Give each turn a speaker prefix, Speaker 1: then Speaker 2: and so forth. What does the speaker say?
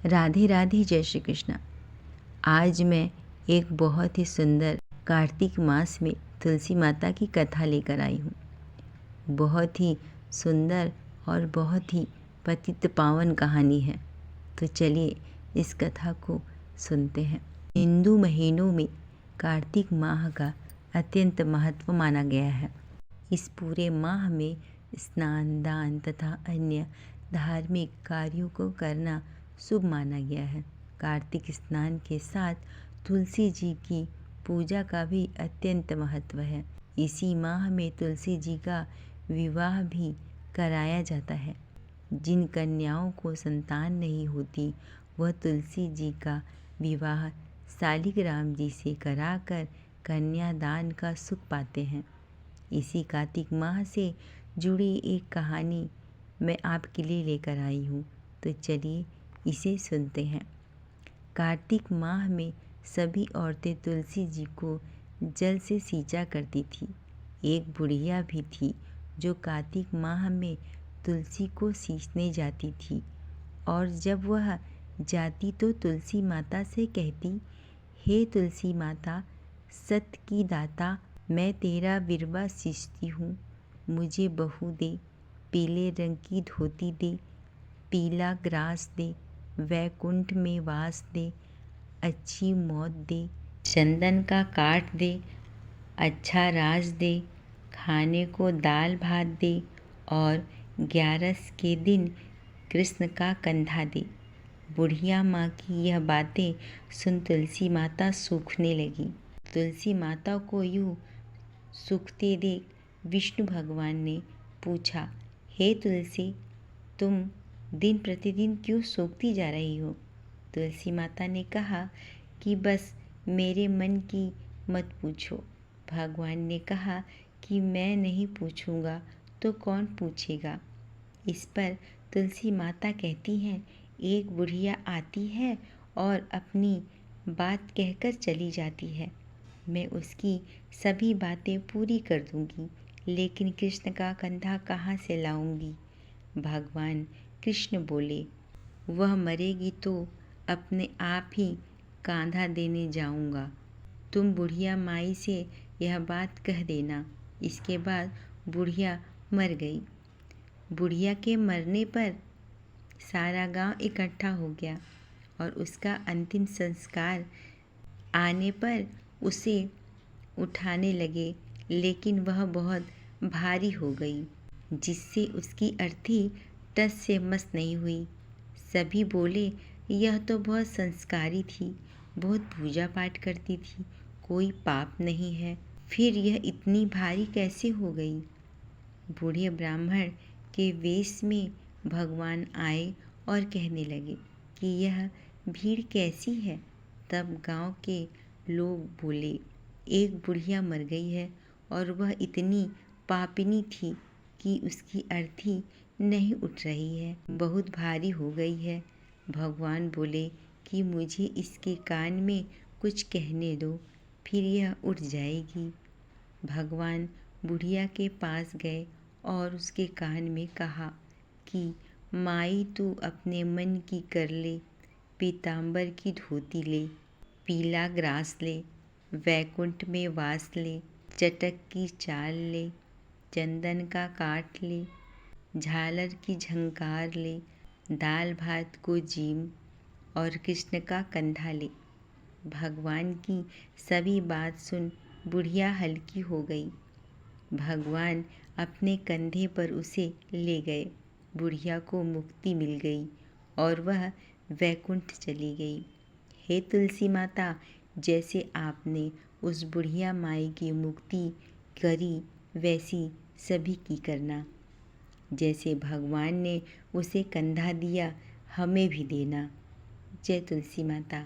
Speaker 1: राधे राधे, जय श्री कृष्ण। आज मैं एक बहुत ही सुंदर कार्तिक मास में तुलसी माता की कथा लेकर आई हूँ। बहुत ही सुंदर और बहुत ही पतित पावन कहानी है। तो चलिए इस कथा को सुनते हैं। हिंदू महीनों में कार्तिक माह का अत्यंत महत्व माना गया है। इस पूरे माह में स्नान, दान तथा अन्य धार्मिक कार्यों को करना शुभ माना गया है। कार्तिक स्नान के साथ तुलसी जी की पूजा का भी अत्यंत महत्व है। इसी माह में तुलसी जी का विवाह भी कराया जाता है। जिन कन्याओं को संतान नहीं होती वह तुलसी जी का विवाह शालिग्राम जी से कराकर कन्यादान का सुख पाते हैं। इसी कार्तिक माह से जुड़ी एक कहानी मैं आपके लिए लेकर आई हूँ। तो चलिए इसे सुनते हैं। कार्तिक माह में सभी औरतें तुलसी जी को जल से सींचा करती थी। एक बुढ़िया भी थी जो कार्तिक माह में तुलसी को सींचने जाती थी और जब वह जाती तो तुलसी माता से कहती, हे तुलसी माता, सत की दाता, मैं तेरा विरवा सींचती हूँ, मुझे बहू दे, पीले रंग की धोती दे, पीला ग्रास दे, वैकुंठ में वास दे, अच्छी मौत दे, चंदन का काट दे, अच्छा राज दे, खाने को दाल भात दे और 11 के दिन कृष्ण का कंधा दे। बुढ़िया माँ की यह बातें सुन तुलसी माता सूखने लगी। तुलसी माता को यूँ सूखते देख विष्णु भगवान ने पूछा, हे तुलसी, तुम दिन प्रतिदिन क्यों सूखती जा रही हो? तुलसी माता ने कहा कि बस मेरे मन की मत पूछो। भगवान ने कहा कि मैं नहीं पूछूंगा तो कौन पूछेगा। इस पर तुलसी माता कहती हैं, एक बुढ़िया आती है और अपनी बात कहकर चली जाती है। मैं उसकी सभी बातें पूरी कर दूंगी, लेकिन कृष्ण का कंधा कहाँ से लाऊंगी? भगवान कृष्ण बोले, वह मरेगी तो अपने आप ही कांधा देने जाऊंगा। तुम बुढ़िया माई से यह बात कह देना। इसके बाद बुढ़िया मर गई। बुढ़िया के मरने पर सारा गांव इकट्ठा हो गया और उसका अंतिम संस्कार आने पर उसे उठाने लगे, लेकिन वह बहुत भारी हो गई, जिससे उसकी अर्थी टस से मस नहीं हुई। सभी बोले, यह तो बहुत संस्कारी थी, बहुत पूजा पाठ करती थी, कोई पाप नहीं है, फिर यह इतनी भारी कैसे हो गई? बूढ़े ब्राह्मण के वेश में भगवान आए और कहने लगे कि यह भीड़ कैसी है? तब गांव के लोग बोले, एक बुढ़िया मर गई है और वह इतनी पापिनी थी कि उसकी अर्थी नहीं उठ रही है, बहुत भारी हो गई है। भगवान बोले कि मुझे इसके कान में कुछ कहने दो, फिर यह उठ जाएगी। भगवान बुढ़िया के पास गए और उसके कान में कहा कि माई, तू अपने मन की कर ले, पीतांबर की धोती ले, पीला ग्रास ले, वैकुंठ में वास ले, चटक की चाल ले, चंदन का काट ले, झालर की झंकार ले, दाल भात को जीम और कृष्ण का कंधा ले। भगवान की सभी बात सुन बुढ़िया हल्की हो गई। भगवान अपने कंधे पर उसे ले गए। बुढ़िया को मुक्ति मिल गई और वह वैकुंठ चली गई। हे तुलसी माता, जैसे आपने उस बुढ़िया माई की मुक्ति करी, वैसी सभी की करना। जैसे भगवान ने उसे कंधा दिया, हमें भी देना। जय तुलसी माता।